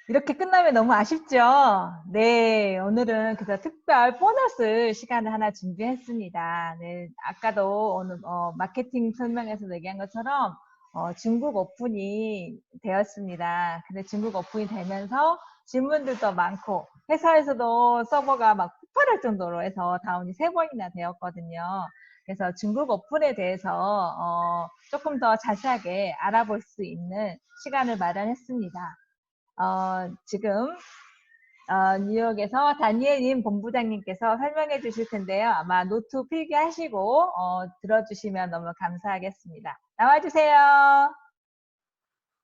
이렇게 끝나면 너무 아쉽죠? 네, 오늘은 그래서 특별 보너스 시간을 하나 준비했습니다. 네, 아까도 오늘 마케팅 설명에서 얘기한 것처럼 중국 오픈이 되었습니다. 근데 중국 오픈이 되면서 질문들도 많고 회사에서도 서버가 막 폭발할 정도로 해서 다운이 3번이나 되었거든요. 그래서 중국 오픈에 대해서 조금 더 자세하게 알아볼 수 있는 시간을 마련했습니다. 지금 뉴욕에서 다니엘님 본부장님께서 설명해 주실 텐데요. 아마 노트 필기하시고 들어주시면 너무 감사하겠습니다. 나와주세요.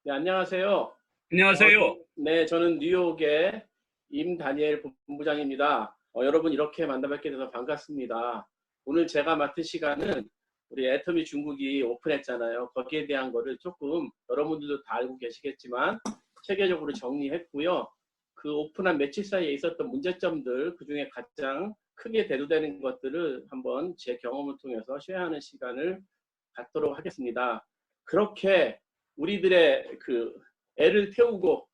네, 안녕하세요. 안녕하세요. 네, 저는 뉴욕의 임다니엘 본부장입니다. 여러분 이렇게 만나뵙게 돼서 반갑습니다. 오늘 제가 맡은 시간은 우리 애터미 중국이 오픈했잖아요. 거기에 대한 거를 조금 여러분들도 다 알고 계시겠지만 체계적으로 정리했고요. 그 오픈한 며칠 사이에 있었던 문제점들, 그중에 가장 크게 대두되는 것들을 한번 제 경험을 통해서 쉐어하는 시간을 갖도록 하겠습니다. 그렇게 우리들의 그 애를 태우고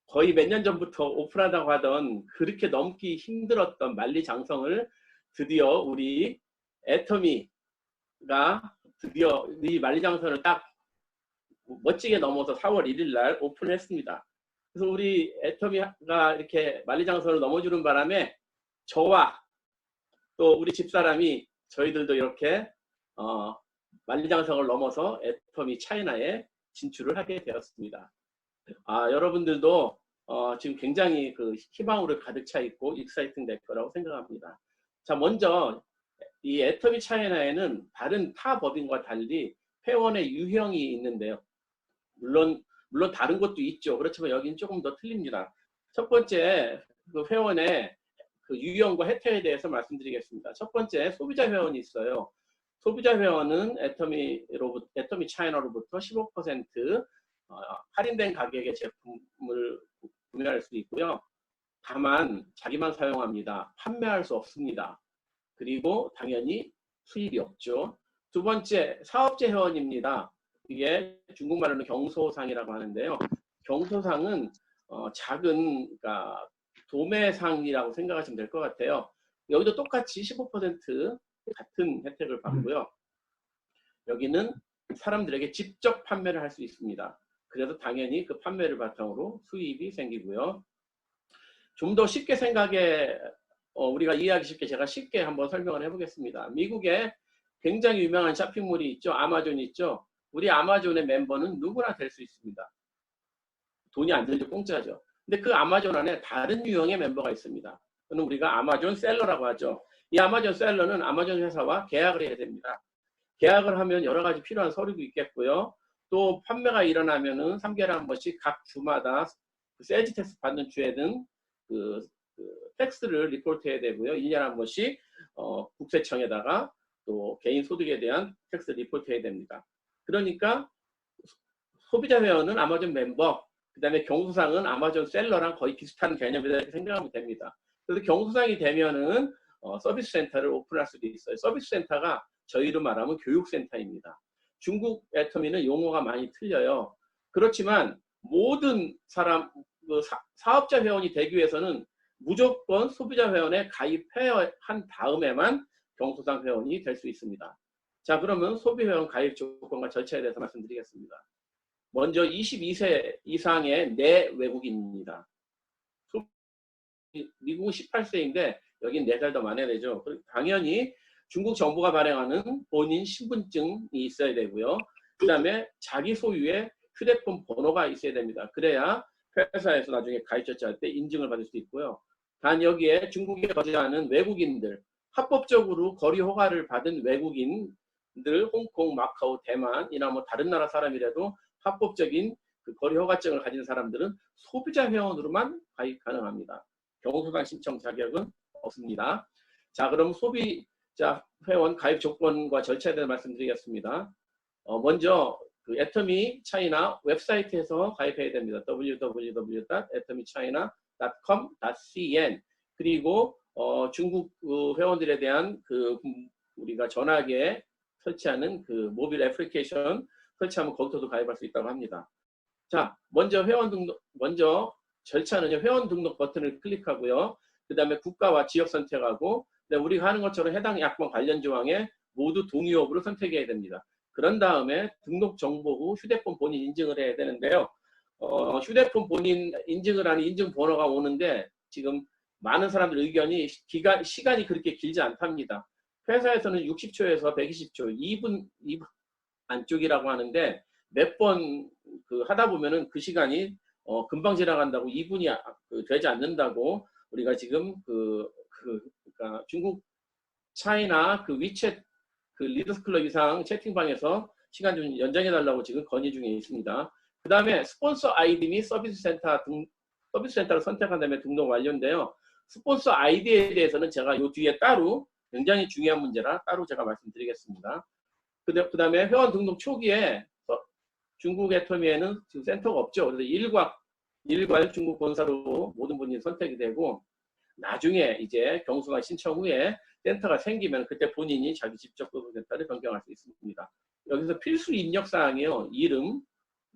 거의 몇 년 전부터 오픈하다고 하던 그렇게 넘기 힘들었던 만리장성을 드디어 우리 애터미가 드디어 이 만리장성을 딱 멋지게 넘어서 4월 1일 날 오픈했습니다. 그래서 우리 애터미가 이렇게 만리장성을 넘어주는 바람에 저와 또 우리 집사람이 저희들도 이렇게 만리장성을 넘어서 애터미 차이나에 진출을 하게 되었습니다. 여러분들도 지금 굉장히 그 희망으로 가득 차 있고 익사이팅 될 거라고 생각합니다. 자, 먼저 이 애터미 차이나에는 다른 타 법인과 달리 회원의 유형이 있는데요. 물론 다른 것도 있죠. 그렇지만 여기는 조금 더 틀립니다. 첫 번째, 그 회원의 그 유형과 혜택에 대해서 말씀드리겠습니다. 첫 번째, 소비자 회원이 있어요. 소비자 회원은 애터미 차이나로부터 15% 할인된 가격의 제품을 구매할 수 있고요. 다만 자기만 사용합니다. 판매할 수 없습니다. 그리고 당연히 수입이 없죠. 두 번째, 사업체 회원입니다. 이게 중국말로는 경소상이라고 하는데요. 경소상은 작은, 그러니까 도매상이라고 생각하시면 될 것 같아요. 여기도 똑같이 15% 같은 혜택을 받고요. 여기는 사람들에게 직접 판매를 할 수 있습니다. 그래서 당연히 그 판매를 바탕으로 수입이 생기고요. 좀 더 쉽게 우리가 이해하기 쉽게 제가 쉽게 한번 설명을 해보겠습니다. 미국에 굉장히 유명한 쇼핑몰이 있죠. 아마존 있죠. 우리 아마존의 멤버는 누구나 될 수 있습니다. 돈이 안 들죠. 공짜죠. 근데 그 아마존 안에 다른 유형의 멤버가 있습니다. 그는 우리가 아마존 셀러라고 하죠. 이 아마존 셀러는 아마존 회사와 계약을 해야 됩니다. 계약을 하면 여러 가지 필요한 서류도 있겠고요. 또 판매가 일어나면은 3개월에 한 번씩 각 주마다 세일즈 텍스 받는 주에는 그 텍스를 리포트해야 되고요. 1년에 한 번씩 국세청에다가 또 개인 소득에 대한 텍스 리포트해야 됩니다. 그러니까 소비자 회원은 아마존 멤버, 그 다음에 경수상은 아마존 셀러랑 거의 비슷한 개념이다 이렇게 생각하면 됩니다. 그래서 경수상이 되면은 서비스 센터를 오픈할 수도 있어요. 서비스 센터가 저희로 말하면 교육센터입니다. 중국 애터미는 용어가 많이 틀려요. 그렇지만 모든 사업자 회원이 되기 위해서는 무조건 소비자 회원에 가입한 다음에만 경소상 회원이 될 수 있습니다. 자, 그러면 소비 회원 가입 조건과 절차에 대해서 말씀드리겠습니다. 먼저 22세 이상의 내외국인입니다. 미국은 18세인데 여긴 4살 더 많아야 되죠. 당연히 중국 정부가 발행하는 본인 신분증이 있어야 되고요. 그 다음에 자기 소유의 휴대폰 번호가 있어야 됩니다. 그래야 회사에서 나중에 가입처치 할 때 인증을 받을 수 있고요. 단 여기에 중국에 거주하는 외국인들, 합법적으로 거리 허가를 받은 외국인들, 홍콩, 마카오, 대만이나 뭐 다른 나라 사람이라도 합법적인 그 거리 허가증을 가진 사람들은 소비자 회원으로만 가입 가능합니다. 경소상 신청 자격은 없습니다. 자, 그럼 소비자 회원 가입 조건과 절차에 대해 말씀드리겠습니다. 먼저 그 애터미 차이나 웹사이트에서 가입해야 됩니다. www.atomychina.com.cn 그리고 중국 회원들에 대한 우리가 전화기에 설치하는 그 모빌 애플리케이션 설치하면 거기서도 가입할 수 있다고 합니다. 자, 먼저 절차는요, 회원 등록 버튼을 클릭하고요. 그 다음에 국가와 지역 선택하고, 그다음에 우리가 하는 것처럼 해당 약관 관련 조항에 모두 동의 여부를 선택해야 됩니다. 그런 다음에 등록 정보 후 휴대폰 본인 인증을 해야 되는데요. 휴대폰 본인 인증을 하는 인증번호가 오는데 지금 많은 사람들 의견이 시간이 그렇게 길지 않답니다. 회사에서는 60초에서 120초, 2분 안쪽이라고 하는데 몇 번 하다 보면은 그 시간이 금방 지나간다고 2분이 되지 않는다고 우리가 지금 그러니까 중국 차이나 위챗 리더스 클럽 이상 채팅방에서 시간 좀 연장해 달라고 지금 건의 중에 있습니다. 그 다음에 스폰서 아이디 및 서비스 센터를 선택한 다음에 등록 완료인데요. 스폰서 아이디에 대해서는 제가 요 뒤에 따로 굉장히 중요한 문제라 따로 제가 말씀드리겠습니다. 그 다음에 회원 등록 초기에 중국 애터미에는 지금 센터가 없죠. 그래서 일괄 중국 본사로 모든 분이 선택이 되고 나중에 이제 경수가 신청 후에 센터가 생기면 그때 본인이 자기 직접 센터를 변경할 수 있습니다. 여기서 필수 입력 사항이요. 이름,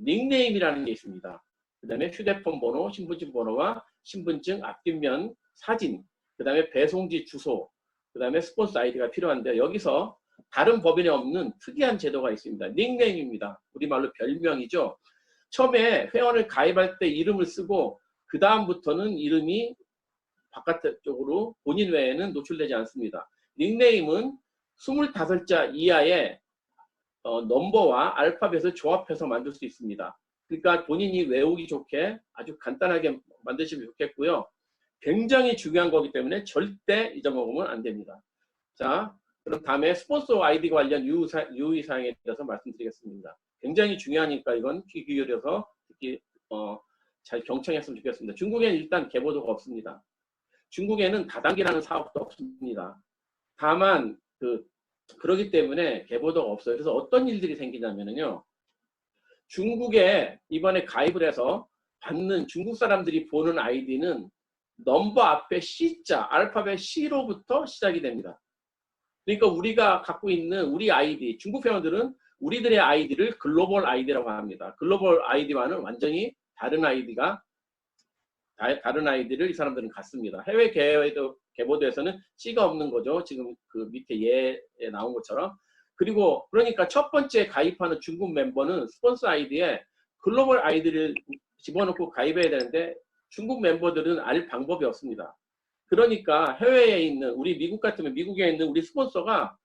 닉네임이라는 게 있습니다. 그 다음에 휴대폰 번호, 신분증 번호와 신분증 앞뒷면 사진, 그 다음에 배송지 주소, 그 다음에 스폰서 아이디가 필요한데 여기서 다른 법인에 없는 특이한 제도가 있습니다. 닉네임입니다. 우리말로 별명이죠. 처음에 회원을 가입할 때 이름을 쓰고 그 다음부터는 이름이 바깥쪽으로 본인 외에는 노출되지 않습니다. 닉네임은 25자 이하의 넘버와 알파벳을 조합해서 만들 수 있습니다. 그러니까 본인이 외우기 좋게 아주 간단하게 만드시면 좋겠고요. 굉장히 중요한 거기 때문에 절대 잊어먹으면 안 됩니다. 자, 그럼 다음에 스폰서 아이디 관련 유의사항에 대해서 말씀드리겠습니다. 굉장히 중요하니까 이건 귀 기울여서 특히 잘 경청했으면 좋겠습니다. 중국에는 일단 계보도가 없습니다. 중국에는 다단계라는 사업도 없습니다. 다만 그러기 때문에 계보도가 없어요. 그래서 어떤 일들이 생기냐면요. 중국에 이번에 가입을 해서 받는 중국 사람들이 보는 아이디는 넘버 앞에 C자, 알파벳 C로부터 시작이 됩니다. 그러니까 우리가 갖고 있는 우리 아이디, 중국 회원들은 우리들의 아이디를 글로벌 아이디라고 합니다. 글로벌 아이디와는 완전히 다른 아이디를 이 사람들은 갖습니다. 해외 계보도에서는 C가 없는 거죠. 지금 밑에 예에 나온 것처럼. 그리고 그러니까 첫 번째 가입하는 중국 멤버는 스폰서 아이디에 글로벌 아이디를 집어넣고 가입해야 되는데 중국 멤버들은 알 방법이 없습니다. 그러니까 해외에 있는 우리 미국 같으면 미국에 있는 우리 스폰서가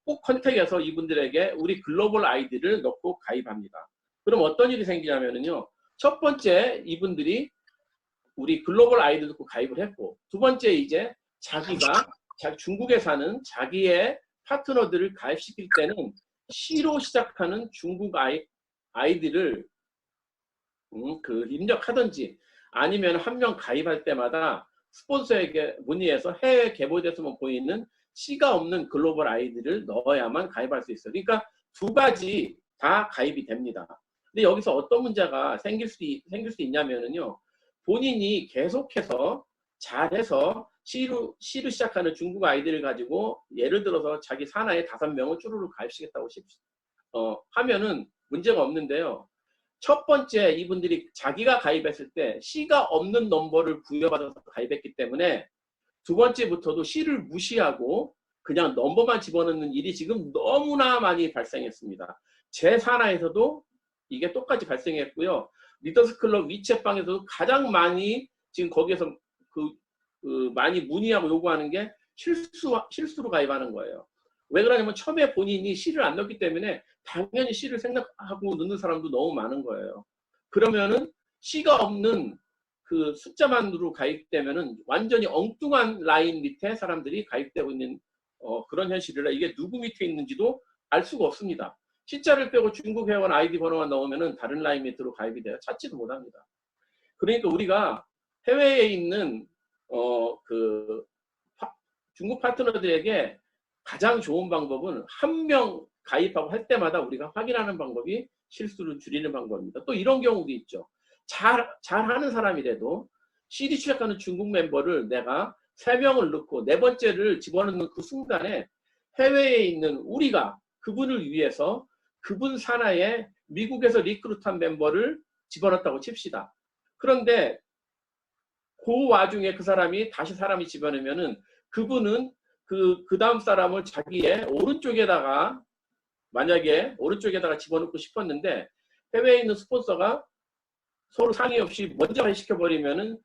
꼭 컨택해서 이분들에게 우리 글로벌 아이디를 넣고 가입합니다. 그럼 어떤 일이 생기냐면요. 첫 번째 이분들이 우리 글로벌 아이디 넣고 가입을 했고 두 번째 이제 자기가 중국에 사는 자기의 파트너들을 가입시킬 때는 C로 시작하는 중국 아이디를 입력하든지 아니면 한 명 가입할 때마다 스폰서에게 문의해서 해외 계보돼서만 보이는 C가 없는 글로벌 아이디를 넣어야만 가입할 수 있어요. 그러니까 두 가지 다 가입이 됩니다. 근데 여기서 어떤 문제가 생길 수 있냐면요. 본인이 계속해서 잘해서 C로 시작하는 중국 아이디를 가지고 예를 들어서 자기 산하에 5명을 쭈루루 가입시켰다고 하면은 문제가 없는데요. 첫 번째 이분들이 자기가 가입했을 때 C가 없는 넘버를 부여받아서 가입했기 때문에 두 번째부터도 C를 무시하고 그냥 넘버만 집어넣는 일이 지금 너무나 많이 발생했습니다. 제 산하에서도 이게 똑같이 발생했고요. 리더스 클럽 위챗방에서도 가장 많이 지금 거기에서 많이 문의하고 요구하는 게 실수로 가입하는 거예요. 왜 그러냐면 처음에 본인이 C를 안 넣었기 때문에 당연히 C를 생각하고 넣는 사람도 너무 많은 거예요. 그러면은 C가 없는 그 숫자만으로 가입되면은 완전히 엉뚱한 라인 밑에 사람들이 가입되고 있는 그런 현실이라 이게 누구 밑에 있는지도 알 수가 없습니다. C자를 빼고 중국 회원 아이디 번호만 넣으면은 다른 라인 밑으로 가입이 돼요. 찾지도 못합니다. 그러니까 우리가 해외에 있는 중국 파트너들에게 가장 좋은 방법은 한 명 가입하고 할 때마다 우리가 확인하는 방법이 실수를 줄이는 방법입니다. 또 이런 경우도 있죠. 잘하는 사람이라도 CD 출력하는 중국 멤버를 내가 3명을 넣고 네 번째를 집어넣는 그 순간에 해외에 있는 우리가 그분을 위해서 그분 산하에 미국에서 리크루트한 멤버를 집어넣었다고 칩시다. 그런데 그 와중에 그 사람이 다시 사람이 집어넣으면은 그분은 그 다음 사람을 자기의 오른쪽에다가 만약에 오른쪽에다가 집어넣고 싶었는데 해외에 있는 스폰서가 서로 상의 없이 먼저 가입시켜버리면은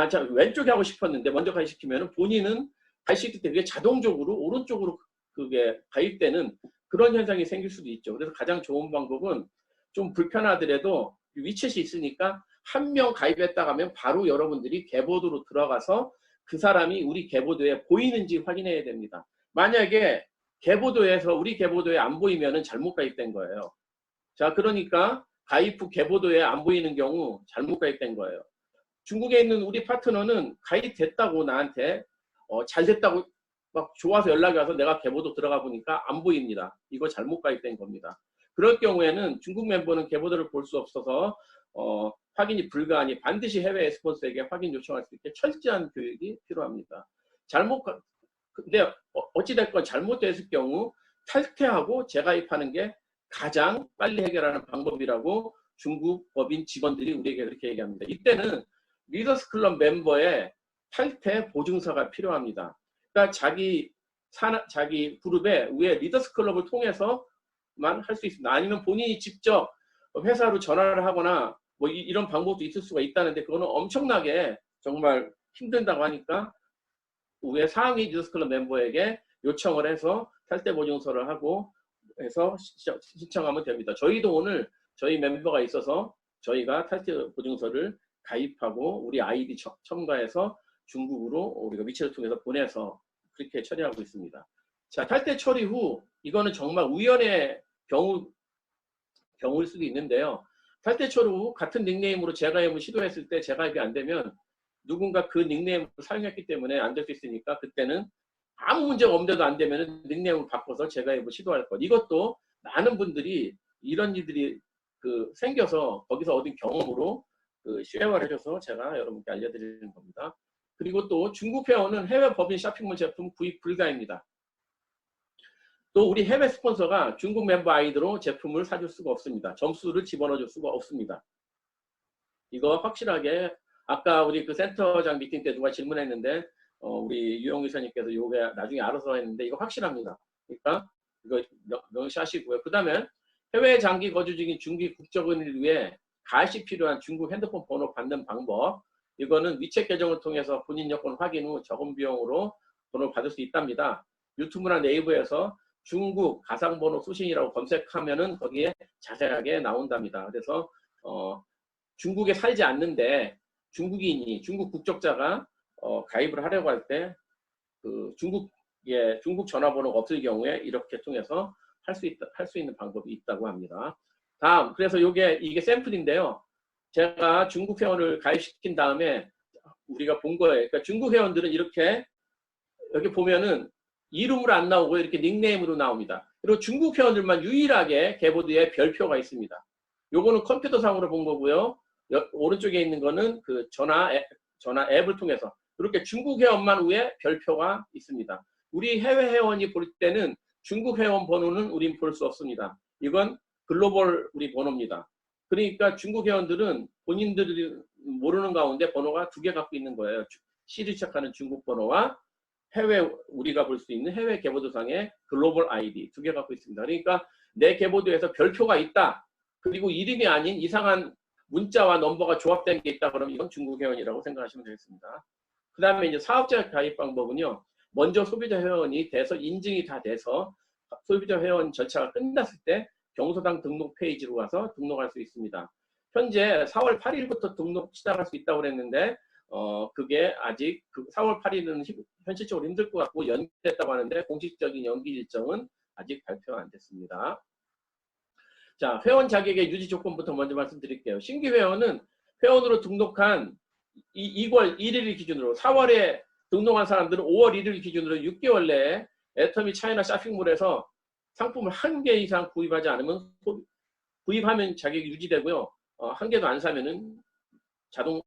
자, 왼쪽에 하고 싶었는데 먼저 가입시키면은 본인은 가입시킬 때 그게 자동적으로 오른쪽으로 그게 가입되는 그런 현상이 생길 수도 있죠. 그래서 가장 좋은 방법은 좀 불편하더라도 위챗이 있으니까 한 명 가입했다 가면 바로 여러분들이 개보드로 들어가서 그 사람이 우리 개보드에 보이는지 확인해야 됩니다. 만약에 개보드에서 우리 개보드에 안 보이면은 잘못 가입된 거예요. 자, 그러니까 가입 후 개보드에 안 보이는 경우 잘못 가입된 거예요. 중국에 있는 우리 파트너는 가입됐다고 나한테 잘 됐다고 막 좋아서 연락이 와서 내가 개보드 들어가 보니까 안 보입니다. 이거 잘못 가입된 겁니다. 그럴 경우에는 중국 멤버는 개보드를 볼 수 없어서 확인이 불가하니 반드시 해외 스폰서에게 확인 요청할 수 있게 철저한 교육이 필요합니다. 근데 어찌됐건 잘못됐을 경우 탈퇴하고 재가입하는 게 가장 빨리 해결하는 방법이라고 중국 법인 직원들이 우리에게 그렇게 얘기합니다. 이때는 리더스 클럽 멤버의 탈퇴 보증서가 필요합니다. 그러니까 자기 그룹의 위에 리더스 클럽을 통해서만 할 수 있습니다. 아니면 본인이 직접 회사로 전화를 하거나 뭐 이런 방법도 있을 수가 있다는데 그거는 엄청나게 정말 힘든다고 하니까 위에 상위 리더스 클럽 멤버에게 요청을 해서 탈퇴 보증서를 하고 해서 신청하면 됩니다. 저희도 오늘 저희 멤버가 있어서 저희가 탈퇴 보증서를 가입하고 우리 아이디 첨가해서 중국으로 우리가 위챗을 통해서 보내서 그렇게 처리하고 있습니다. 자, 탈퇴 처리 후 이거는 정말 우연의 경우일 수도 있는데요. 탈퇴 처리 후 같은 닉네임으로 재가입을 시도했을 때 재가입이 안 되면 누군가 그 닉네임을 사용했기 때문에 안 될 수 있으니까 그때는 아무 문제가 없는데도 안 되면 닉네임을 바꿔서 재가입을 시도할 것. 이것도 많은 분들이 이런 일들이 생겨서 거기서 얻은 경험으로 쉐어를 해줘서 제가 여러분께 알려드리는 겁니다. 그리고 또 중국 회원은 해외 법인 쇼핑몰 제품 구입 불가입니다. 또 우리 해외 스폰서가 중국 멤버 아이디로 제품을 사줄 수가 없습니다. 점수를 집어넣어줄 수가 없습니다. 이거 확실하게 아까 우리 그 센터장 미팅 때 누가 질문했는데 우리 유영 이사님께서 이게 나중에 알아서 했는데 이거 확실합니다. 그러니까 이거 명시하시고요. 그 다음에 해외 장기 거주 중인 중국 국적인을 위해 가입이 필요한 중국 핸드폰 번호 받는 방법. 이거는 위챗 계정을 통해서 본인 여권 확인 후 적은 비용으로 번호를 받을 수 있답니다. 유튜브나 네이버에서 중국 가상번호 수신이라고 검색하면은 거기에 자세하게 나온답니다. 그래서 중국에 살지 않는데 중국인이 중국 국적자가 가입을 하려고 할 때 중국 전화번호가 없을 경우에 이렇게 통해서 할 수 있는 방법이 있다고 합니다. 다음, 그래서 이게 샘플인데요. 제가 중국 회원을 가입시킨 다음에 우리가 본 거예요. 그러니까 중국 회원들은 이렇게 여기 보면은 이름으로 안 나오고 이렇게 닉네임으로 나옵니다. 그리고 중국 회원들만 유일하게 개보드에 별표가 있습니다. 요거는 컴퓨터상으로 본 거고요. 오른쪽에 있는 거는 그 전화 앱을 통해서 이렇게 중국 회원만 위에 별표가 있습니다. 우리 해외 회원이 볼 때는 중국 회원 번호는 우린 볼 수 없습니다. 이건 글로벌 우리 번호입니다. 그러니까 중국 회원들은 본인들이 모르는 가운데 번호가 2개 갖고 있는 거예요. C를 시작하는 중국 번호와 해외 우리가 볼 수 있는 해외 개보드상의 글로벌 아이디 2개 갖고 있습니다. 그러니까 내 개보드에서 별표가 있다. 그리고 이름이 아닌 이상한 문자와 넘버가 조합된 게 있다 그러면 이건 중국 회원이라고 생각하시면 되겠습니다. 그 다음에 이제 사업자 가입 방법은요. 먼저 소비자 회원이 돼서 인증이 다 돼서 소비자 회원 절차가 끝났을 때 경소당 등록 페이지로 가서 등록할 수 있습니다. 현재 4월 8일부터 등록 시작할 수 있다고 그랬는데 그게 아직 4월 8일은 현실적으로 힘들 것 같고 연기됐다고 하는데 공식적인 연기 일정은 아직 발표가 안 됐습니다. 자, 회원 자격의 유지 조건부터 먼저 말씀드릴게요. 신규 회원은 회원으로 등록한 2월 1일 기준으로 4월에 등록한 사람들은 5월 1일 기준으로 6개월 내에 애터미 차이나 쇼핑몰에서 상품을 1개 이상 구입하지 않으면 구입하면 자격이 유지되고요. 1개도 안 사면은 자동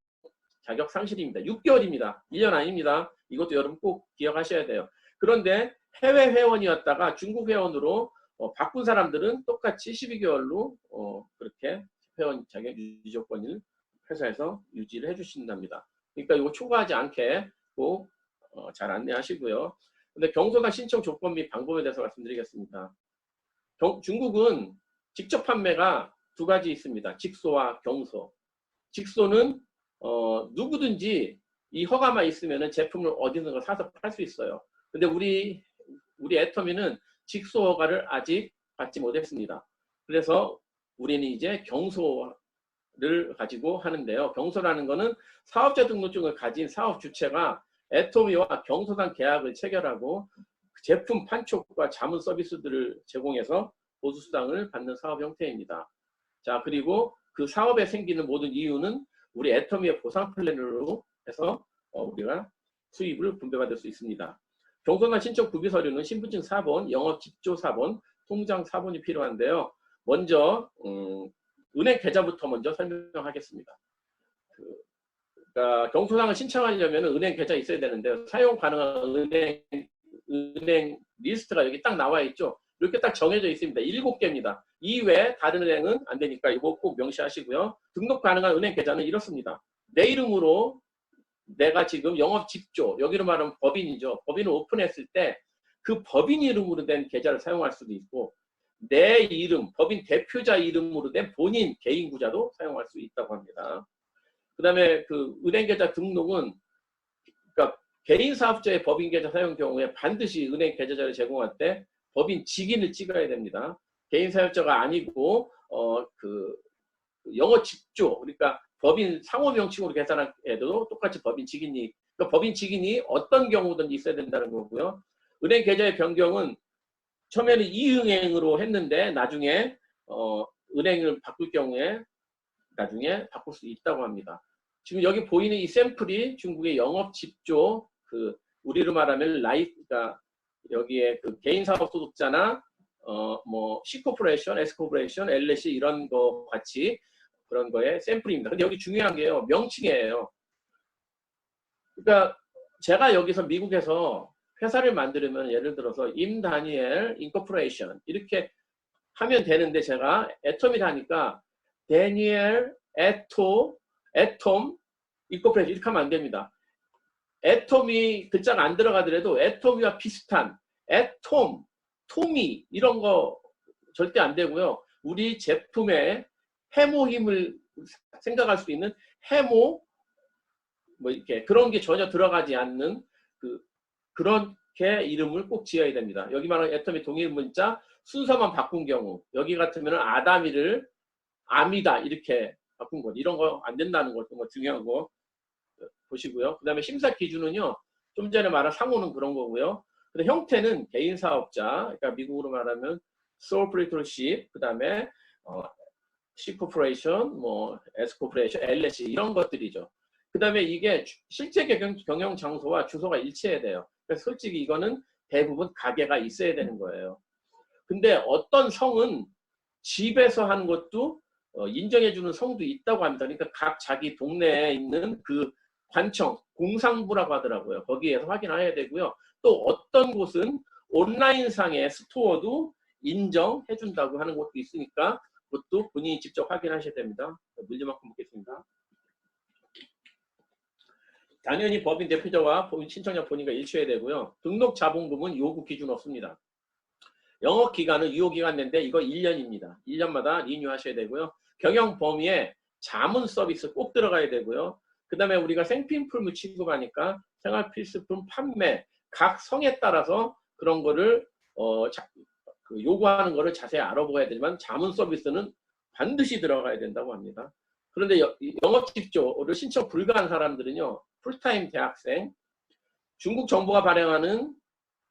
자격 상실입니다. 6개월입니다. 1년 아닙니다. 이것도 여러분 꼭 기억하셔야 돼요. 그런데 해외 회원이었다가 중국 회원으로 바꾼 사람들은 똑같이 12개월로 그렇게 회원 자격 유지 조건을 회사에서 유지를 해주신답니다. 그러니까 이거 초과하지 않게 꼭 잘 안내하시고요. 근데 경소당 신청 조건 및 방법에 대해서 말씀드리겠습니다. 중국은 직접 판매가 두 가지 있습니다. 직소와 경소. 직소는 누구든지 이 허가만 있으면 제품을 어디서 사서 팔 수 있어요. 근데 우리 애터미는 직소 허가를 아직 받지 못했습니다. 그래서 우리는 이제 경소를 가지고 하는데요. 경소라는 거는 사업자 등록증을 가진 사업 주체가 애터미와 경소당 계약을 체결하고 제품 판촉과 자문 서비스들을 제공해서 보수수당을 받는 사업 형태입니다. 자, 그리고 그 사업에 생기는 모든 이유는 우리 애터미의 보상 플랜으로 해서 우리가 수입을 분배받을 수 있습니다. 경소당 신청 구비 서류는 신분증 4번, 영업 집조 4번, 통장 4번이 필요한데요. 먼저 은행 계좌부터 먼저 설명하겠습니다. 그러니까 경소당을 신청하려면 은행 계좌 있어야 되는데 사용 가능한 은행 리스트가 여기 딱 나와 있죠. 이렇게 딱 정해져 있습니다. 7개입니다. 이외에 다른 은행은 안 되니까 이거 꼭 명시하시고요. 등록 가능한 은행 계좌는 이렇습니다. 내 이름으로 내가 지금 영업 집조, 여기로 말하면 법인이죠. 법인을 오픈했을 때 그 법인 이름으로 된 계좌를 사용할 수도 있고 내 이름, 법인 대표자 이름으로 된 본인 개인 구자도 사용할 수 있다고 합니다. 그 다음에 그 은행 계좌 등록은 그러니까 개인 사업자의 법인 계좌 사용 경우에 반드시 은행 계좌자를 제공할 때 법인 직인을 찍어야 됩니다. 개인 사업자가 아니고 그 영어 집조, 그러니까 법인 상호 명칭으로 계산해도 똑같이 법인 직인이, 그러니까 법인 직인이 어떤 경우든지 있어야 된다는 거고요. 은행 계좌의 변경은 처음에는 이은행으로 했는데 나중에 은행을 바꿀 경우에 나중에 바꿀 수 있다고 합니다. 지금 여기 보이는 이 샘플이 중국의 영업 집조, 그 우리로 말하면 그러니까 여기에 그 개인 사업 소득자나 뭐 C코퍼레이션, S코퍼레이션, LLC 이런 거 같이 그런 거에 샘플입니다. 근데 여기 중요한 게요, 명칭이에요. 그러니까 제가 여기서 미국에서 회사를 만들면 예를 들어서 임다니엘 인코퍼레이션 이렇게 하면 되는데 제가 애톰이 하니까 다니엘 애톰 인코퍼레이션 이렇게 하면 안 됩니다. 애톰이 글자가 안 들어가더라도 애톰이와 비슷한 애톰, 토미 이런 거 절대 안 되고요. 우리 제품의 해모 힘을 생각할 수 있는 해모 뭐 이렇게 그런 게 전혀 들어가지 않는 그렇게 이름을 꼭 지어야 됩니다. 여기 말하는 애톰의 동일 문자 순서만 바꾼 경우 여기 같으면 아다미를 아미다 이렇게 바꾼 것 이런 거 안 된다는 것 중요한 거 보시고요. 그 다음에 심사 기준은요. 좀 전에 말한 상호는 그런 거고요. 근데 형태는 개인 사업자, 그러니까 미국으로 말하면 sole proprietorship, 그 다음에 C corporation, 뭐 S corporation, LLC 이런 것들이죠. 그 다음에 이게 실제 경영 장소와 주소가 일치해야 돼요. 그래서 솔직히 이거는 대부분 가게가 있어야 되는 거예요. 근데 어떤 성은 집에서 하는 것도 인정해주는 성도 있다고 합니다. 그러니까 각 자기 동네에 있는 그 관청, 공상부라고 하더라고요. 거기에서 확인해야 되고요. 또 어떤 곳은 온라인상의 스토어도 인정해준다고 하는 곳도 있으니까 그것도 본인이 직접 확인하셔야 됩니다. 물리만큼 묻겠습니다. 당연히 법인 대표자와 법인 신청자 본인과 일치해야 되고요. 등록 자본금은 요구 기준 없습니다. 영업 기간은 유효기간 내인데 이거 1년입니다. 1년마다 리뉴하셔야 되고요. 경영 범위에 자문 서비스 꼭 들어가야 되고요. 그 다음에 우리가 생필품을 취급하니까 생활필수품 판매 각 성에 따라서 그런 거를 요구하는 거를 자세히 알아보아야 되지만 자문 서비스는 반드시 들어가야 된다고 합니다. 그런데 영업 집조를 신청 불가한 사람들은요. 풀타임 대학생, 중국 정부가 발행하는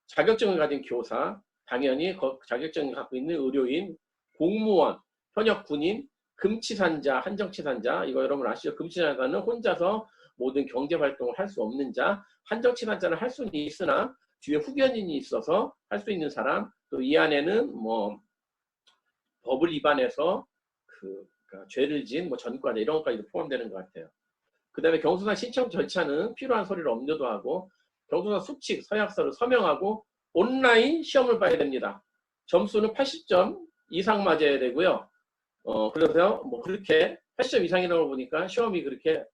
자격증을 가진 교사, 당연히 자격증을 갖고 있는 의료인, 공무원, 현역 군인, 금치산자, 한정치산자, 이거 여러분 아시죠? 금치산자는 혼자서 모든 경제활동을 할 수 없는 자, 한정치산자는 할 수는 있으나 뒤에 후견인이 있어서 할 수 있는 사람, 또 이 안에는 뭐 법을 위반해서 그러니까 죄를 지은 뭐 전과자 이런 것까지도 포함되는 것 같아요. 그 다음에 경소당 신청 절차는 필요한 서류를 업로드 하고 경소당 수칙, 서약서를 서명하고 온라인 시험을 봐야 됩니다. 점수는 80점 이상 맞아야 되고요. 그래서 뭐 그렇게 80점 이상이라고 보니까 시험이 그렇게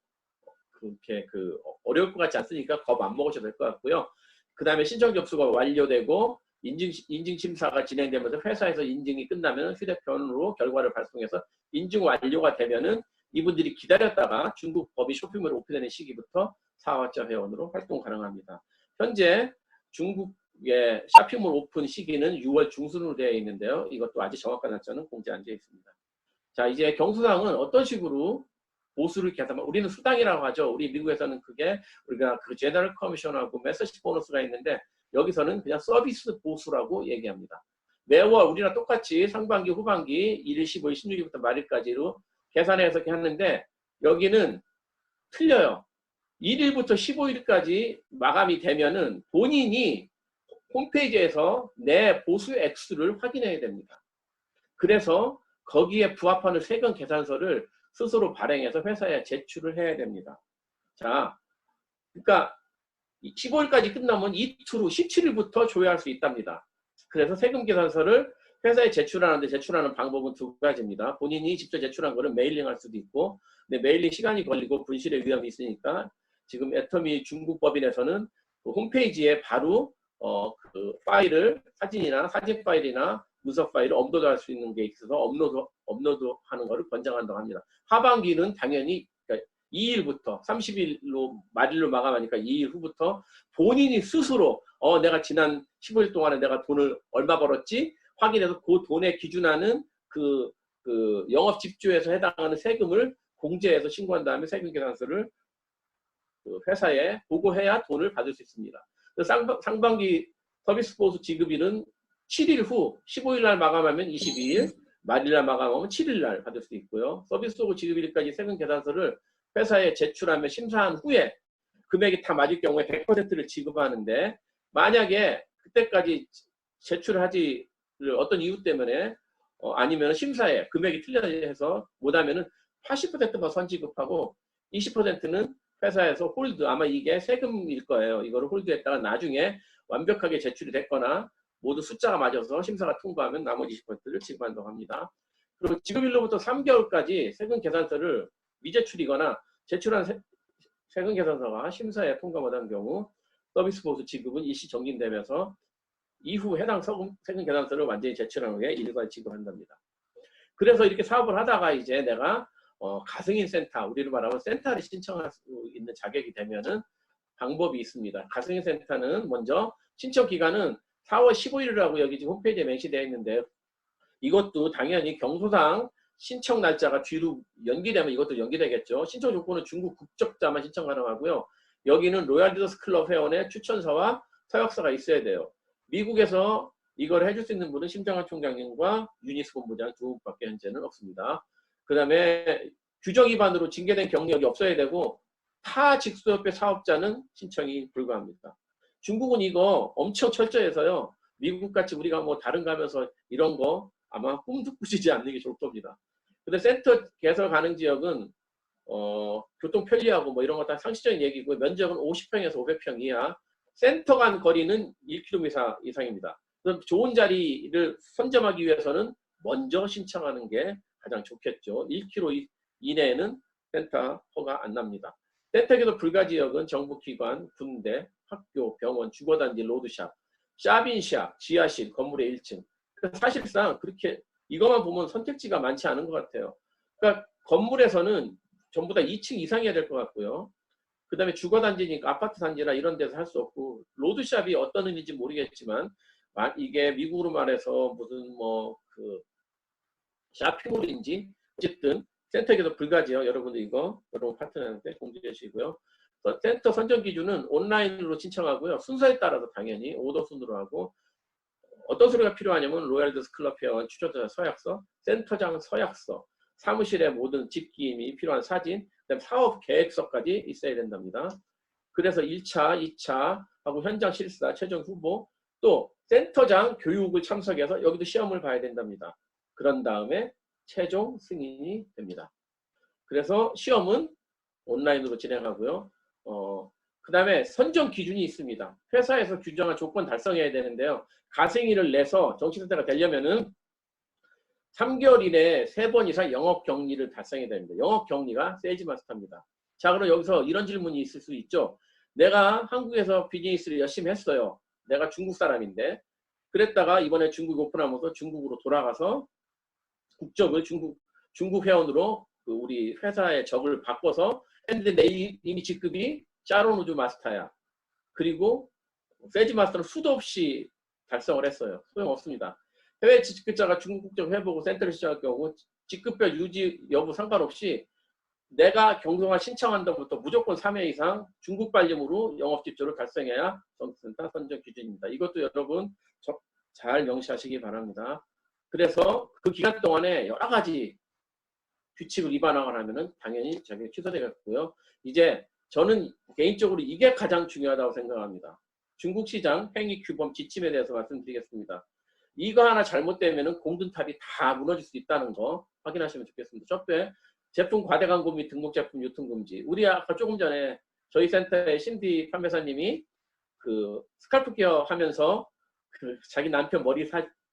어려울 것 같지 않으니까 겁 안 먹으셔도 될 것 같고요. 그 다음에 신청 접수가 완료되고 인증 심사가 진행되면서 회사에서 인증이 끝나면 휴대폰으로 결과를 발송해서 인증 완료가 되면은 이분들이 기다렸다가 중국 법이 쇼핑몰 오픈되는 시기부터 4화자 회원으로 활동 가능합니다. 현재 중국의 쇼핑몰 오픈 시기는 6월 중순으로 되어 있는데요. 이것도 아직 정확한 날짜는 공지 안 되어 있습니다. 자, 이제 경수당은 어떤 식으로 보수를 계산하면, 우리는 수당이라고 하죠. 우리 미국에서는 그게 우리가 그 제너럴 커미션하고 메시지 보너스가 있는데 여기서는 그냥 서비스 보수라고 얘기합니다. 매월 우리랑 똑같이 상반기, 후반기 1일, 15일, 16일부터 말일까지로 계산해서 이렇게 하는데 여기는 틀려요. 1일부터 15일까지 마감이 되면은 본인이 홈페이지에서 내 보수 액수를 확인해야 됩니다. 그래서 거기에 부합하는 세금 계산서를 스스로 발행해서 회사에 제출을 해야 됩니다. 자, 그러니까 15일까지 끝나면 이틀 후 17일부터 조회할 수 있답니다. 그래서 세금 계산서를 회사에 제출하는데 제출하는 방법은 두 가지입니다. 본인이 직접 제출한 거는 메일링할 수도 있고, 근데 메일링 시간이 걸리고 분실의 위험이 있으니까 지금 애터미 중국 법인에서는 그 홈페이지에 바로 그 파일을 사진이나 사진 파일이나 문서 파일을 업로드할 수 있는 게 있어서 업로드하는 것을 권장한다고 합니다. 하반기는 당연히 2일부터 30일로 말일로 마감하니까 2일 후부터 본인이 스스로 내가 지난 15일 동안에 내가 돈을 얼마 벌었지 확인해서 그 돈에 기준하는 그 영업 집주에서 해당하는 세금을 공제해서 신고한 다음에 세금 계산서를 그 회사에 보고해야 돈을 받을 수 있습니다. 상반기 서비스 보수 지급일은 7일 후 15일 날 마감하면 22일, 말일 날 마감하면 7일 날 받을 수 있고요. 서비스 보수 지급일까지 세금 계산서를 회사에 제출하면 심사한 후에 금액이 다 맞을 경우에 100%를 지급하는데, 만약에 그때까지 제출을 하지 어떤 이유 때문에 아니면 심사에 금액이 틀려서 못하면은 80%만 선지급하고 20%는 회사에서 홀드, 아마 이게 세금일 거예요. 이거를 홀드했다가 나중에 완벽하게 제출이 됐거나 모두 숫자가 맞아서 심사가 통과하면 나머지 20%를 지급한다고 합니다. 그리고 지급일로부터 3개월까지 세금 계산서를 미제출이거나 제출한 세금 계산서가 심사에 통과 못한 경우 서비스 보수 지급은 일시 정진되면서 이후 해당 세금 계산서를 완전히 제출한 후에 일괄 지급한답니다. 그래서 이렇게 사업을 하다가 이제 내가 가승인 센터, 우리로 말하면 센터를 신청할 수 있는 자격이 되면은 방법이 있습니다. 가승인 센터는 먼저 신청 기간은 4월 15일이라고 여기 지금 홈페이지에 명시되어 있는데, 이것도 당연히 경소상 신청 날짜가 뒤로 연기되면 이것도 연기되겠죠. 신청 조건은 중국 국적자만 신청 가능하고요. 여기는 로얄 리더스 클럽 회원의 추천서와 서약서가 있어야 돼요. 미국에서 이걸 해줄 수 있는 분은 심장환 총장님과 유니스 본부장 두 분밖에 현재는 없습니다. 그 다음에 규정 위반으로 징계된 경력이 없어야 되고 타 직수협회 사업자는 신청이 불가합니다. 중국은 이거 엄청 철저해서요. 미국같이 우리가 뭐 다른 가면서 이런 거 아마 꿈도 꾸시지 않는 게 좋을 겁니다. 근데 센터 개설 가능 지역은 교통 편리하고 뭐 이런 거 다 상식적인 얘기고, 면적은 50평에서 500평 이하, 센터 간 거리는 1km 이상입니다. 그럼 좋은 자리를 선점하기 위해서는 먼저 신청하는 게 가장 좋겠죠. 1km 이내에는 센터 허가 안 납니다. 센터 개설 불가 지역은 정부기관, 군대, 학교, 병원, 주거단지, 로드샵, 샵인샵, 지하실, 건물의 1층. 사실상 그렇게 이것만 보면 선택지가 많지 않은 것 같아요. 그러니까 건물에서는 전부 다 2층 이상이어야 될 것 같고요. 그 다음에 주거단지니까 아파트 단지나 이런 데서 할 수 없고, 로드샵이 어떤 의미인지 모르겠지만 이게 미국으로 말해서 무슨 뭐 그 샤핑몰인지 어쨌든 센터에서 불가지요. 여러분들 이거 여러분 파트너한테 공지해 주시고요. 센터 선정 기준은 온라인으로 신청하고요. 순서에 따라서 당연히 오더 순으로 하고, 어떤 서류가 필요하냐면 로얄리더스 클럽 회원 추천자 서약서, 센터장 서약서, 사무실의 모든 집기임이 필요한 사진, 그다음 사업 계획서까지 있어야 된답니다. 그래서 1차, 2차 하고 현장 실사, 최종 후보, 또 센터장 교육을 참석해서 여기도 시험을 봐야 된답니다. 그런 다음에 최종 승인이 됩니다. 그래서 시험은 온라인으로 진행하고요. 그 다음에 선정 기준이 있습니다. 회사에서 규정한 조건 달성해야 되는데요. 가승인을 내서 정치센터가 되려면은 3개월 이내에 3번 이상 영업 격리를 달성해야 됩니다. 영업 격리가 세이지 마스터입니다. 자, 그럼 여기서 이런 질문이 있을 수 있죠. 내가 한국에서 비즈니스를 열심히 했어요. 내가 중국 사람인데 그랬다가 이번에 중국 오픈하면서 중국으로 돌아가서 국적을 중국 회원으로 그 우리 회사의 적을 바꿔서 했는데 내 이미 직급이 짜로누주 마스터야. 그리고 세이지 마스터는 수도 없이 달성을 했어요. 소용없습니다. 해외 직급자가 중국 국적 회보고 센터를 시작할 경우 직급별 유지 여부 상관없이 내가 경성화 신청한다부터 무조건 3회 이상 중국 발령으로 영업집조를 달성해야 성센터 선정 기준입니다. 이것도 여러분 잘 명시하시기 바랍니다. 그래서 그 기간 동안에 여러 가지 규칙을 위반하거나 하면은 당연히 자격이 취소되겠고요. 이제 저는 개인적으로 이게 가장 중요하다고 생각합니다. 중국 시장 행위 규범 지침에 대해서 말씀드리겠습니다. 이거 하나 잘못되면은 공든탑이 다 무너질 수 있다는 거 확인하시면 좋겠습니다. 첫째, 제품 과대 광고 및 등록 제품 유통 금지. 우리 아까 조금 전에 저희 센터의 신디 판매사님이 그 스칼프 케어 하면서 그 자기 남편 머리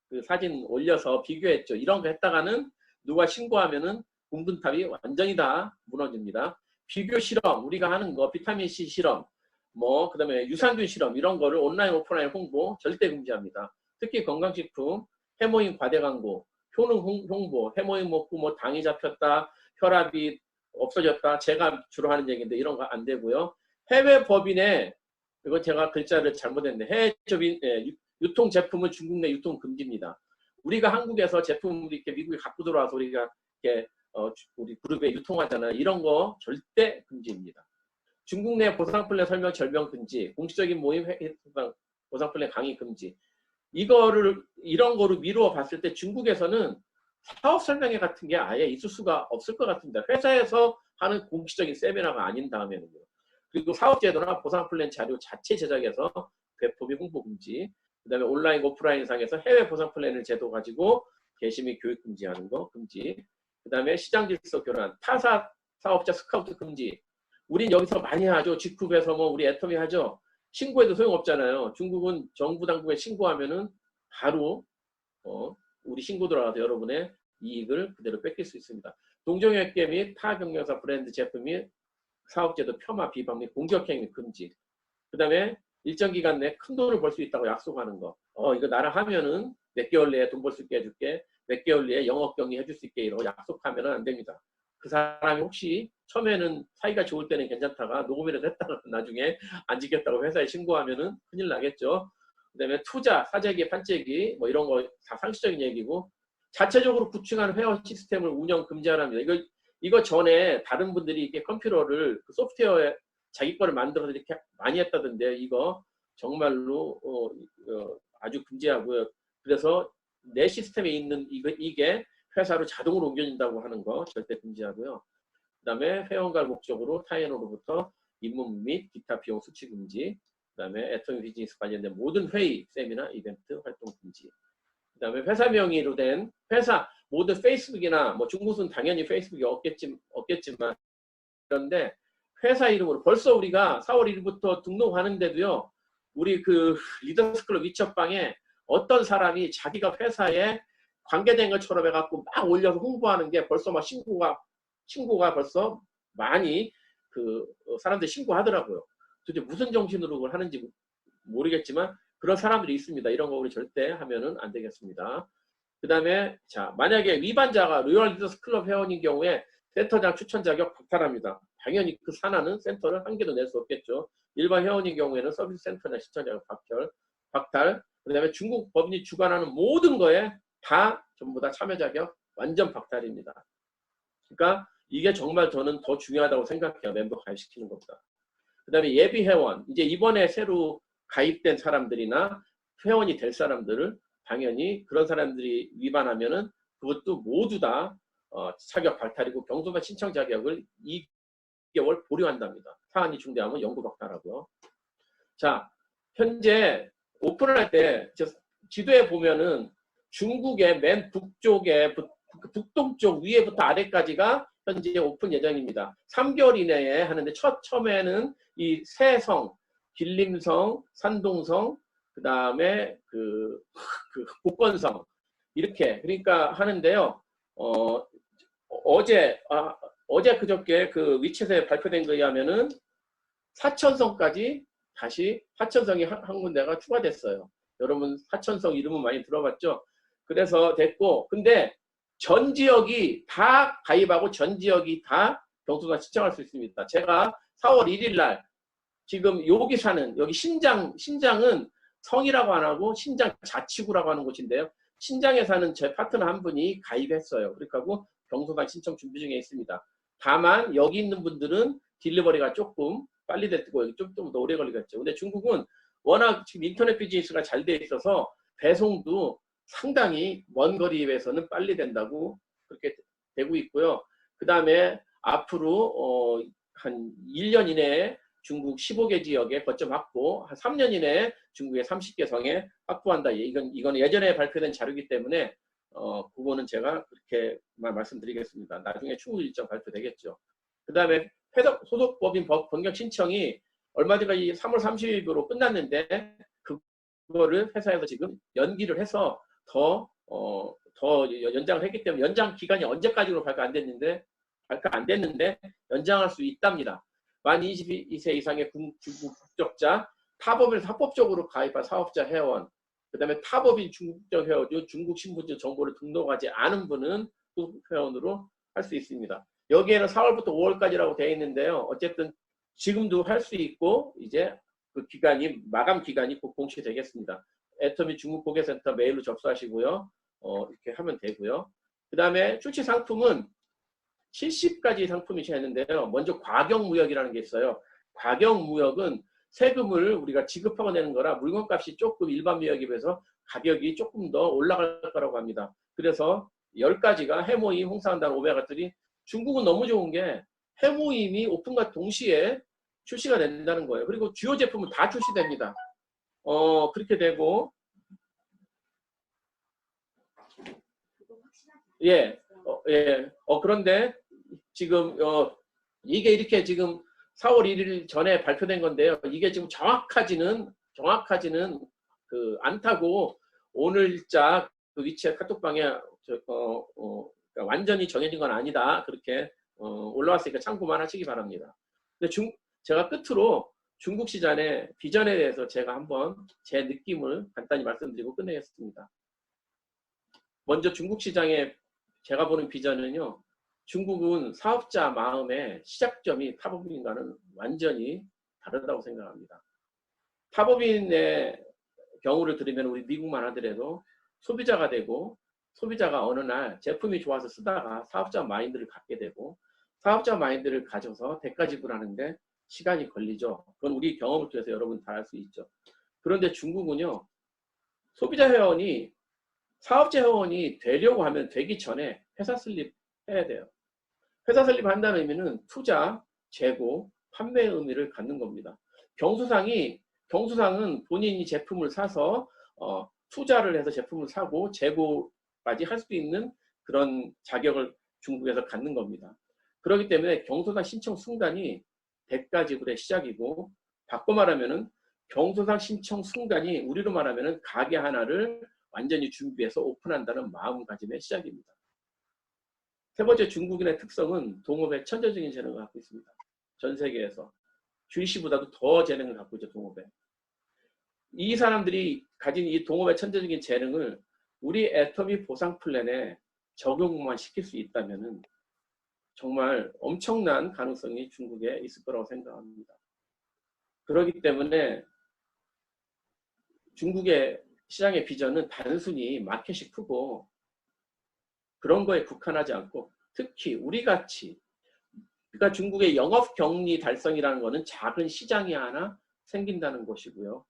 그 사진 올려서 비교했죠. 이런 거 했다가는 누가 신고하면은 공든탑이 완전히 다 무너집니다. 비교 실험, 우리가 하는 거, 비타민 C 실험, 뭐 그다음에 유산균 실험 이런 거를 온라인 오프라인 홍보 절대 금지합니다. 특히 건강식품, 해모인 과대 광고, 효능 홍보, 해모인 먹고 뭐 당이 잡혔다, 혈압이 없어졌다. 제가 주로 하는 얘기인데 이런 거 안 되고요. 해외 법인에 이거 제가 글자를 잘못했네. 해외 법인 유통 제품은 중국 내 유통 금지입니다. 우리가 한국에서 제품 이렇게 미국에 갖고 들어와서 우리가 이렇게 우리 그룹에 유통하잖아요. 이런 거 절대 금지입니다. 중국 내 보상 플랜 설명 절명 금지, 공식적인 모임 보상 플랜 강의 금지. 이런 거를 미루어 봤을 때 중국에서는 사업 설명회 같은 게 아예 있을 수가 없을 것 같습니다. 회사에서 하는 공식적인 세미나가 아닌 다음에는요. 그리고 사업제도나 보상 플랜 자료 자체 제작해서 배포 및 홍보 금지. 그다음에 온라인 오프라인 상에서 해외 보상 플랜을 제도 가지고 게시 및 교육 금지하는 거 금지. 그다음에 시장 질서 교란, 타사 사업자 스카우트 금지. 우린 여기서 많이 하죠. 직급에서 뭐 우리 애터미 하죠. 신고해도 소용없잖아요. 중국은 정부 당국에 신고하면은 바로 우리 신고 들어가서 여러분의 이익을 그대로 뺏길 수 있습니다. 동종회계 및 타 경영사 브랜드 제품 및 사업제도 폄하 비방 및 공격행위 금지. 그다음에 일정 기간 내에 큰 돈을 벌 수 있다고 약속하는 거. 이거 나랑 하면은 몇 개월 내에 돈 벌 수 있게 해줄게. 몇 개월 내에 영업 격리 해줄 수 있게 이러고 약속하면은 안 됩니다. 그 사람이 혹시 처음에는 사이가 좋을 때는 괜찮다가 녹음이라도 했다가 나중에 안 지켰다고 회사에 신고하면은 큰일 나겠죠. 그다음에 투자, 사재기, 판재기 뭐 이런 거 다 상식적인 얘기고 자체적으로 구축하는 회원 시스템을 운영 금지하랍니다. 이거 전에 다른 분들이 이렇게 컴퓨터를 그 소프트웨어에 자기 거를 만들어서 이렇게 많이 했다던데 이거 정말로 아주 금지하고요. 그래서 내 시스템에 있는 이게 회사로 자동으로 옮겨진다고 하는 거 절대 금지하고요. 그다음에 회원갈 목적으로 타인으로부터 입문 및 기타 비용 수취 금지. 그다음에 애터미 비즈니스 관련된 모든 회의, 세미나, 이벤트 활동 금지. 그다음에 회사 명의로 된 회사 모든 페이스북이나 뭐 중국은 당연히 페이스북이 없겠지만 그런데 회사 이름으로 벌써 우리가 4월 1일부터 등록하는데도요. 우리 그 리더스클럽 위챗방에 어떤 사람이 자기가 회사에 관계된 것처럼 해갖고 막 올려서 홍보하는 게 벌써 막 신고가 벌써 많이 그 사람들이 신고하더라고요. 도대체 무슨 정신으로 그걸 하는지 모르겠지만 그런 사람들이 있습니다. 이런 거 우리 절대 하면은 안 되겠습니다. 그 다음에 자 만약에 위반자가 로열 리더스 클럽 회원인 경우에 센터장 추천 자격 박탈합니다. 당연히 그 산하는 센터를 한 개도 낼 수 없겠죠. 일반 회원인 경우에는 서비스 센터장 시청 자격 박탈. 그 다음에 중국 법인이 주관하는 모든 거에 다 전부 다 참여 자격 완전 박탈입니다. 그러니까 이게 정말 저는 더 중요하다고 생각해요. 멤버 가입시키는 것보다. 그 다음에 예비 회원, 이제 이번에 새로 가입된 사람들이나 회원이 될 사람들을 당연히 그런 사람들이 위반하면은 그것도 모두 다 자격 박탈이고 경소만 신청 자격을 2개월 보류한답니다. 사안이 중대하면 영구 박탈하고요. 자, 현재 오픈을 할 때 지도에 보면은 중국의 맨 북쪽에 북동쪽 위에부터 아래까지가 현재 오픈 예정입니다. 3개월 이내에 하는데 처음에는 이 세성, 길림성, 산동성, 그 다음에 그 복건성 이렇게 그러니까 하는데요. 어제 그저께 그 위챗에 발표된 거에 의하면은 사천성까지 다시 사천성이 한 군데가 추가됐어요. 여러분 사천성 이름은 많이 들어봤죠? 그래서 됐고, 근데 전 지역이 다 가입하고 전 지역이 다 경수사 신청할 수 있습니다. 제가 4월 1일 날 지금 여기 사는 여기 신장은 성이라고 안 하고 신장 자치구라고 하는 곳인데요. 신장에 사는 제 파트너 한 분이 가입했어요. 그렇게 하고 경소당 신청 준비 중에 있습니다. 다만 여기 있는 분들은 딜리버리가 조금 빨리 됐고 좀 더 오래 걸리겠죠. 근데 중국은 워낙 지금 인터넷 비즈니스가 잘 돼 있어서 배송도 상당히 먼 거리에서는 빨리 된다고 그렇게 되고 있고요. 그 다음에 앞으로 한 1년 이내에 중국 15개 지역에 거점 확보, 한 3년 이내에 중국의 30개 성에 확보한다. 이건 예전에 발표된 자료이기 때문에 그거는 제가 그렇게 말씀드리겠습니다. 나중에 추후 일정 발표되겠죠. 그 다음에 소속법인 변경 신청이 얼마 전에 3월 30일로 끝났는데 그거를 회사에서 지금 연기를 해서 더 연장을 했기 때문에 연장 기간이 언제까지로 발표 안 됐는데 연장할 수 있답니다. 만 22세 이상의 중국 국적자, 타법인에서 합법적으로 가입한 사업자 회원, 그 다음에 타법인 중국적 회원, 중국 신분증 정보를 등록하지 않은 분은 소속 회원으로 할 수 있습니다. 여기에는 4월부터 5월까지라고 되어 있는데요. 어쨌든 지금도 할 수 있고 이제 그 기간이 마감 기간이 곧 공시되겠습니다. 애터미 중국 고객센터 메일로 접수하시고요. 이렇게 하면 되고요. 그 다음에 출시 상품은 70가지 상품이 있는데요. 먼저 과경무역이라는 게 있어요. 과경무역은 세금을 우리가 지급하고 내는 거라 물건값이 조금 일반 무역에 비해서 가격이 조금 더 올라갈 거라고 합니다. 그래서 10가지가 해모임, 홍상단, 오메가3. 중국은 너무 좋은 게 해모임이 오픈과 동시에 출시가 된다는 거예요. 그리고 주요 제품은 다 출시됩니다. 그렇게 되고, 예, 그런데 지금 이게 이렇게 지금 4월 1일 전에 발표된 건데요. 이게 지금 정확하지는 그 않다고 오늘자 그 위치에 카톡방에 그러니까 완전히 정해진 건 아니다. 그렇게 올라왔으니까 참고만 하시기 바랍니다. 근데 제가 끝으로 중국 시장의 비전에 대해서 제가 한번 제 느낌을 간단히 말씀드리고 끝내겠습니다. 먼저 중국 시장의 제가 보는 비전은요. 중국은 사업자 마음의 시작점이 타법인과는 완전히 다르다고 생각합니다. 타법인의 경우를 들으면 우리 미국만 하더라도 소비자가 되고 소비자가 어느 날 제품이 좋아서 쓰다가 사업자 마인드를 갖게 되고 사업자 마인드를 가져서 대가 지불하는데 시간이 걸리죠. 그건 우리 경험을 통해서 여러분 다 알 수 있죠. 그런데 중국은요. 소비자 회원이 사업자 회원이 되려고 하면 되기 전에 회사 설립 해야 돼요. 회사 설립한다는 의미는 투자, 재고, 판매의 의미를 갖는 겁니다. 경수상은 본인이 제품을 사서 투자를 해서 제품을 사고 재고까지 할 수 있는 그런 자격을 중국에서 갖는 겁니다. 그렇기 때문에 경수상 신청 순간이 대가 지불의 시작이고 바꿔 말하면은 경수상 신청 순간이 우리로 말하면은 가게 하나를 완전히 준비해서 오픈한다는 마음가짐의 시작입니다. 세 번째 중국인의 특성은 동업에 천재적인 재능을 갖고 있습니다. 전 세계에서 주이시보다도 더 재능을 갖고 있죠. 동업에. 이 사람들이 가진 이 동업의 천재적인 재능을 우리 애터미 보상 플랜에 적용만 시킬 수 있다면 정말 엄청난 가능성이 중국에 있을 거라고 생각합니다. 그렇기 때문에 중국의 시장의 비전은 단순히 마켓이 크고 그런 거에 국한하지 않고 특히 우리같이 그러니까 중국의 영업격리 달성이라는 것은 작은 시장이 하나 생긴다는 것이고요.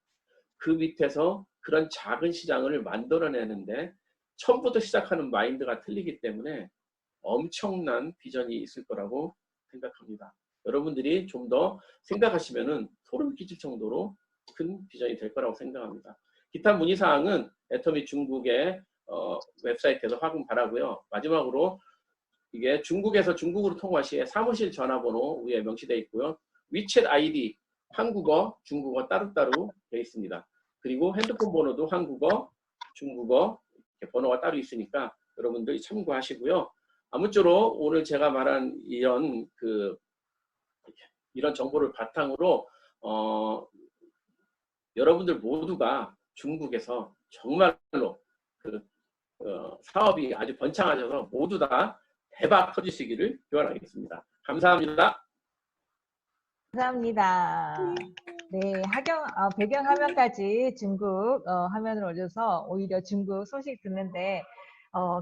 그 밑에서 그런 작은 시장을 만들어내는데 처음부터 시작하는 마인드가 틀리기 때문에 엄청난 비전이 있을 거라고 생각합니다. 여러분들이 좀 더 생각하시면은 소름 끼칠 정도로 큰 비전이 될 거라고 생각합니다. 기타 문의사항은 애터미 중국의 웹사이트에서 확인 바라고요. 마지막으로 이게 중국에서 중국으로 통화 시에 사무실 전화번호 위에 명시되어 있고요. 위챗 아이디 한국어, 중국어 따로따로 되어 있습니다. 그리고 핸드폰 번호도 한국어, 중국어 이렇게 번호가 따로 있으니까 여러분들이 참고하시고요. 아무쪼록 오늘 제가 말한 이런 정보를 바탕으로 여러분들 모두가 중국에서 정말로 사업이 아주 번창하셔서 모두 다 대박 터지시기를 기원하겠습니다. 감사합니다. 감사합니다. 네, 배경 화면까지 중국 화면을 올려서 오히려 중국 소식 듣는데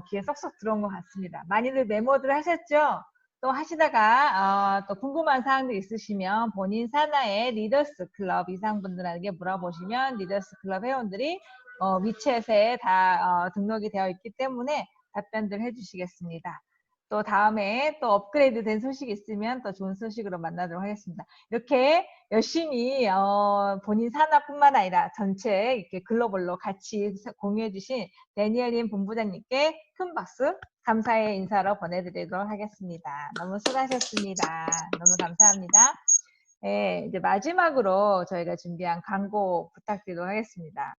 귀에 쏙쏙 들어온 것 같습니다. 많이들 메모들 하셨죠? 또 하시다가 또 궁금한 사항도 있으시면 본인 산하의 리더스 클럽 이상분들에게 물어보시면 리더스 클럽 회원들이 위챗에 다 등록이 되어 있기 때문에 답변들 해주시겠습니다. 또 다음에 또 업그레이드 된 소식 있으면 또 좋은 소식으로 만나도록 하겠습니다. 이렇게 열심히 본인 산하뿐만 아니라 전체 이렇게 글로벌로 같이 공유해 주신 데니얼린 본부장님께 큰 박수 감사의 인사로 보내드리도록 하겠습니다. 너무 수고하셨습니다. 너무 감사합니다. 네, 이제 마지막으로 저희가 준비한 광고 부탁드리도록 하겠습니다.